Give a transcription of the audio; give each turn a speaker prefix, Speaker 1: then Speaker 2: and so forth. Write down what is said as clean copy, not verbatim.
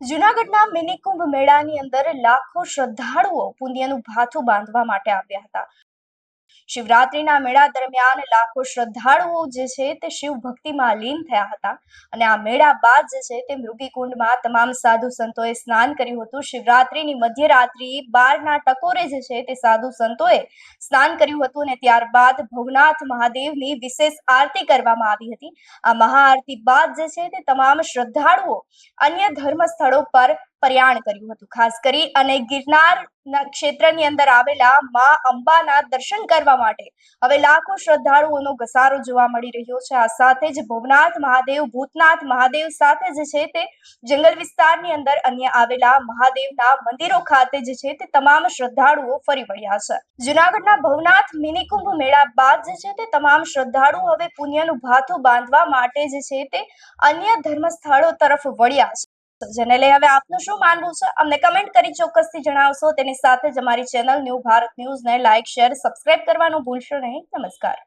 Speaker 1: જૂનાગઢના મિની કુંભ મેળાની અંદર લાખો શ્રદ્ધાળુઓ પુણ્યનું ભાથું બાંધવા માટે આવ્યા હતા। શિવરાત્રીના મેળા દરમિયાન લાખો શ્રદ્ધાળુઓ જે છે તે શિવ ભક્તિમાં લીન થયા હતા અને આ મેળા બાદ જે છે તે મૃગીકુંડમાં તમામ સાધુ સંતોએ સ્નાન કર્યું હતું। શિવરાત્રીની મધ્યરાત્રિ 12ના ટકોરે જે છે તે સાધુ સંતોએ સ્નાન કર્યું હતું અને ત્યારબાદ ભવનાથ મહાદેવની વિશેષ આરતી કરવામાં આવી હતી। આ મહાઆરતી બાદ જે છે તે તમામ શ્રદ્ધાળુઓ અન્ય ધર્મ સ્થળો પર પ્રયાણ કર્યું હતું। ખાસ કરી અને ગિરનારના ક્ષેત્રની અંદર આવેલા મા અંબાના દર્શન કરવા માટે હવે લાખો શ્રદ્ધાળુઓનો ઘસારો જોવા મળી રહ્યો છે। આ સાથે જ ભવનાથ મહાદેવ ભૂતનાથ મહાદેવ સાથે જે છે તે જંગલ વિસ્તારની અંદર અન્ય આવેલા મહાદેવના મંદિરો ખાતે જે છે તે તમામ શ્રદ્ધાળુઓ ફરી વળ્યા છે। જૂનાગઢના ભવનાથ મિની કુંભ મેળા બાદ જે છે તે તમામ શ્રદ્ધાળુઓ હવે પુણ્યનું ભાથું બાંધવા માટે જે છે તે અન્ય ધર્મ સ્થળો તરફ વળ્યા છે। જેને લઈ હવે આપનું શું માનવું છે અમને કમેન્ટ કરી ચોક્કસથી જણાવશો। તેની સાથે જ અમારી ચેનલ ન્યૂ ભારત ન્યૂઝને લાઇક શેર સબસ્ક્રાઇબ કરવાનું ભૂલશો નહીં। નમસ્કાર।